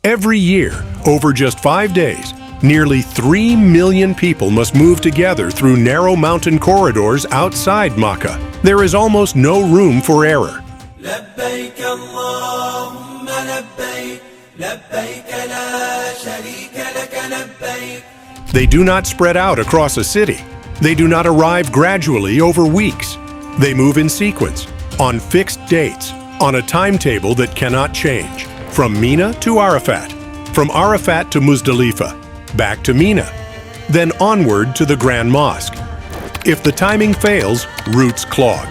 Every year, over just 5 days, nearly 3 million people must move together through narrow mountain corridors outside Makkah. There is almost no room for error. لبيك اللهم لبيك لبيك لا شريك لك لبيك. They do not spread out across a city. They do not arrive gradually over weeks. They move in sequence, on fixed dates, on a timetable that cannot change. From Mina to Arafat, from Arafat to Muzdalifa, back to Mina, then onward to the Grand Mosque. If the timing fails, routes clog.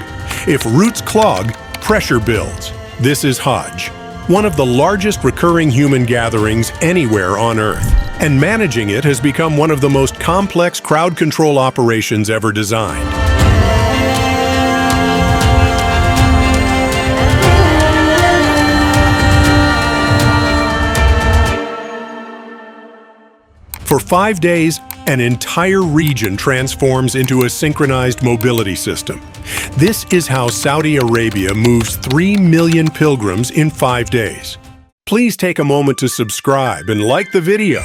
If routes clog, pressure builds. This is Hajj, one of the largest recurring human gatherings anywhere on Earth, and managing it has become one of the most complex crowd control operations ever designed. For 5 days, an entire region transforms into a synchronized mobility system. This is how Saudi Arabia moves 3 million pilgrims in 5 days. Please take a moment to subscribe and like the video.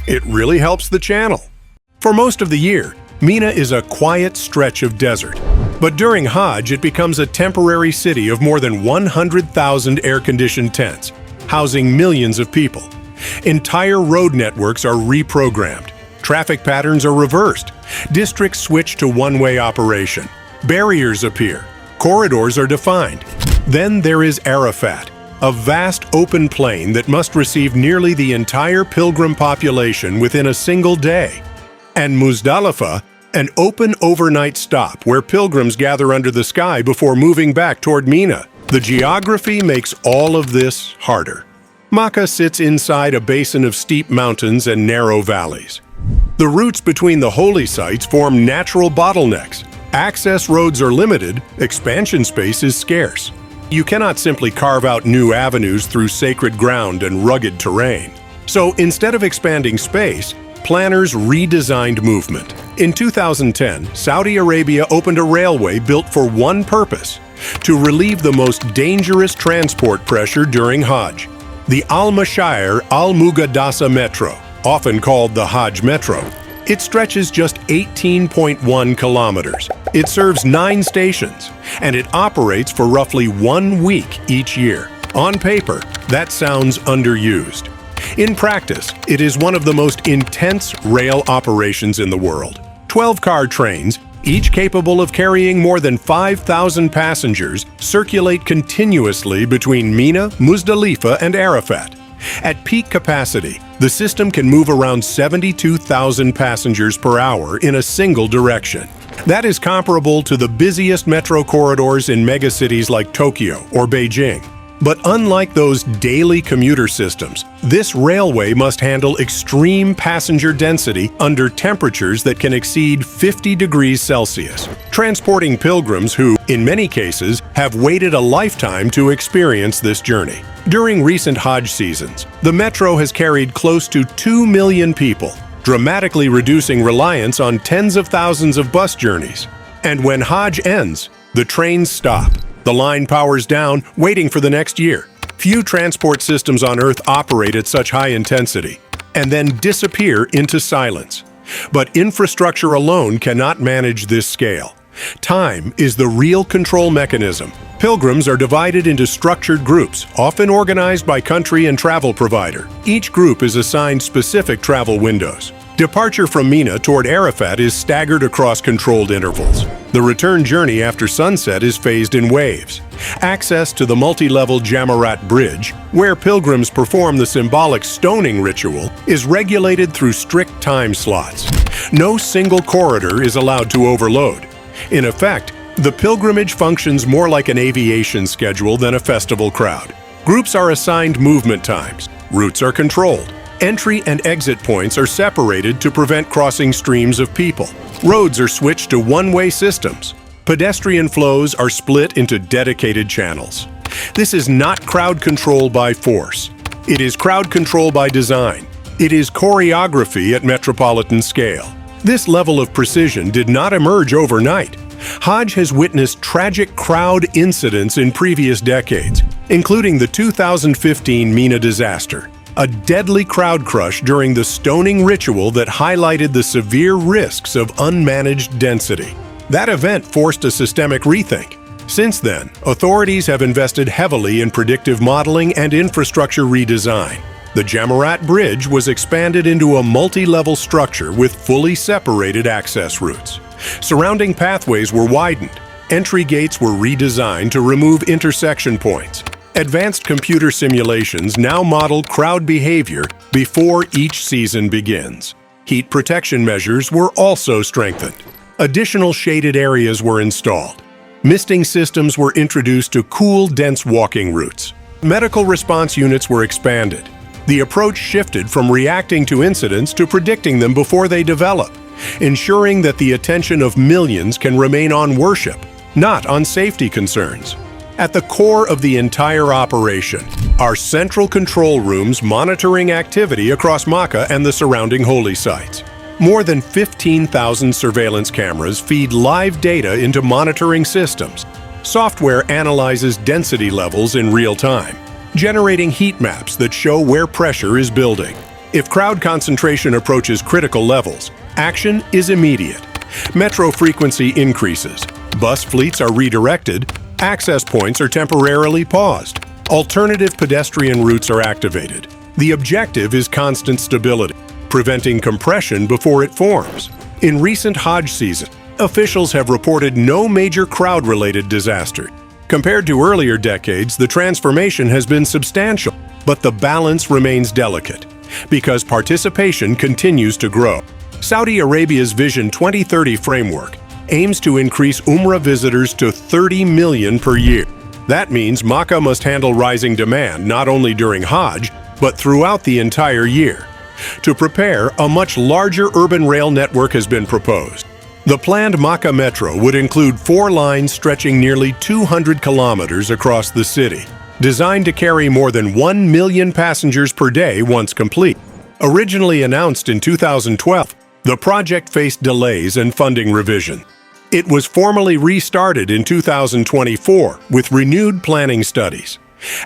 It really helps the channel. For most of the year, Mina is a quiet stretch of desert. But during Hajj, it becomes a temporary city of more than 100,000 air-conditioned tents, housing millions of people. Entire road networks are reprogrammed. Traffic patterns are reversed. Districts switch to one-way operation. Barriers appear. Corridors are defined. Then there is Arafat, a vast open plain that must receive nearly the entire pilgrim population within a single day. And Muzdalifa, an open overnight stop where pilgrims gather under the sky before moving back toward Mina. The geography makes all of this harder. Makkah sits inside a basin of steep mountains and narrow valleys. The routes between the holy sites form natural bottlenecks. Access roads are limited, expansion space is scarce. You cannot simply carve out new avenues through sacred ground and rugged terrain. So instead of expanding space, planners redesigned movement. In 2010, Saudi Arabia opened a railway built for one purpose: to relieve the most dangerous transport pressure during Hajj. The Al-Mashair Al-Muqaddasa Metro, often called the Hajj Metro. It stretches just 18.1 kilometers. It serves 9 stations, and it operates for roughly 1 week each year. On paper, that sounds underused. In practice, it is one of the most intense rail operations in the world. 12-car trains, each capable of carrying more than 5,000 passengers, circulate continuously between Mina, Muzdalifa, and Arafat. At peak capacity, the system can move around 72,000 passengers per hour in a single direction. That is comparable to the busiest metro corridors in megacities like Tokyo or Beijing. But unlike those daily commuter systems, this railway must handle extreme passenger density under temperatures that can exceed 50 degrees Celsius, transporting pilgrims who, in many cases, have waited a lifetime to experience this journey. During recent Hajj seasons, the metro has carried close to 2 million people, dramatically reducing reliance on tens of thousands of bus journeys. And when Hajj ends, the trains stop. The line powers down, waiting for the next year. Few transport systems on Earth operate at such high intensity, and then disappear into silence. But infrastructure alone cannot manage this scale. Time is the real control mechanism. Pilgrims are divided into structured groups, often organized by country and travel provider. Each group is assigned specific travel windows. Departure from Mina toward Arafat is staggered across controlled intervals. The return journey after sunset is phased in waves. Access to the multi-level Jamarat Bridge, where pilgrims perform the symbolic stoning ritual, is regulated through strict time slots. No single corridor is allowed to overload. In effect, the pilgrimage functions more like an aviation schedule than a festival crowd. Groups are assigned movement times. Routes are controlled. Entry and exit points are separated to prevent crossing streams of people. Roads are switched to one-way systems. Pedestrian flows are split into dedicated channels. This is not crowd control by force. It is crowd control by design. It is choreography at metropolitan scale. This level of precision did not emerge overnight. Hajj has witnessed tragic crowd incidents in previous decades, including the 2015 Mina disaster. a deadly crowd crush during the stoning ritual that highlighted the severe risks of unmanaged density. That event forced a systemic rethink. Since then, authorities have invested heavily in predictive modeling and infrastructure redesign. The Jamarat Bridge was expanded into a multi-level structure with fully separated access routes. Surrounding pathways were widened. Entry gates were redesigned to remove intersection points. Advanced computer simulations now model crowd behavior before each season begins. Heat protection measures were also strengthened. Additional shaded areas were installed. Misting systems were introduced to cool, dense walking routes. Medical response units were expanded. The approach shifted from reacting to incidents to predicting them before they develop, ensuring that the attention of millions can remain on worship, not on safety concerns. At the core of the entire operation are central control rooms monitoring activity across Makkah and the surrounding holy sites. More than 15,000 surveillance cameras feed live data into monitoring systems. Software analyzes density levels in real time, generating heat maps that show where pressure is building. If crowd concentration approaches critical levels, action is immediate. Metro frequency increases, bus fleets are redirected, access points are temporarily paused, alternative pedestrian routes are activated. The objective is constant stability, preventing compression before it forms. In recent Hajj season, officials have reported no major crowd-related disaster. Compared to earlier decades, the transformation has been substantial, but the balance remains delicate because participation continues to grow. Saudi Arabia's Vision 2030 framework aims to increase Umrah visitors to 30 million per year. That means Makkah must handle rising demand not only during Hajj, but throughout the entire year. To prepare, a much larger urban rail network has been proposed. The planned Makkah Metro would include 4 lines stretching nearly 200 kilometers across the city, designed to carry more than 1 million passengers per day once complete. Originally announced in 2012, the project faced delays and funding revision. It was formally restarted in 2024 with renewed planning studies.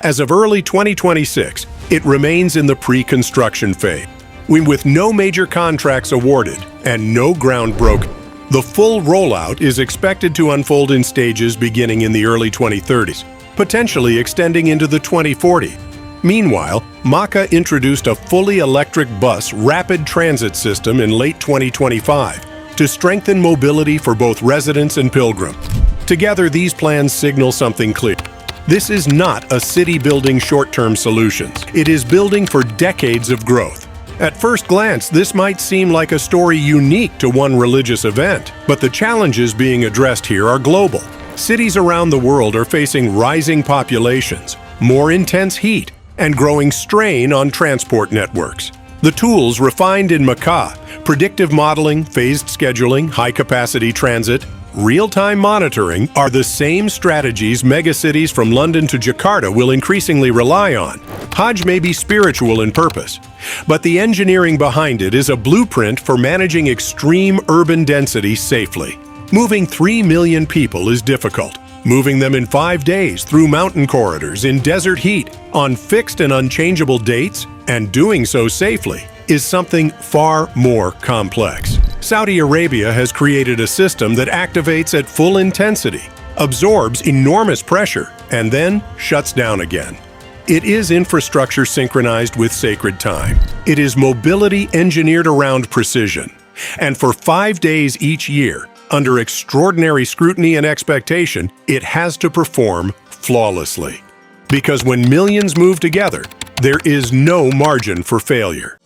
As of early 2026, it remains in the pre-construction phase. With no major contracts awarded and no ground broken, the full rollout is expected to unfold in stages beginning in the early 2030s, potentially extending into the 2040s. Meanwhile, Makkah introduced a fully electric bus rapid transit system in late 2025 to strengthen mobility for both residents and pilgrims. Together, these plans signal something clear. This is not a city-building short-term solutions. It is building for decades of growth. At first glance, this might seem like a story unique to one religious event, but the challenges being addressed here are global. Cities around the world are facing rising populations, more intense heat, and growing strain on transport networks. The tools refined in Makkah, predictive modeling, phased scheduling, high-capacity transit, real-time monitoring, are the same strategies megacities from London to Jakarta will increasingly rely on. Hajj may be spiritual in purpose, but the engineering behind it is a blueprint for managing extreme urban density safely. Moving 3 million people is difficult. Moving them in 5 days through mountain corridors in desert heat on fixed and unchangeable dates, and doing so safely, is something far more complex. Saudi Arabia has created a system that activates at full intensity, absorbs enormous pressure, and then shuts down again. It is infrastructure synchronized with sacred time. It is mobility engineered around precision. And for 5 days each year, under extraordinary scrutiny and expectation, it has to perform flawlessly. Because when millions move together, there is no margin for failure.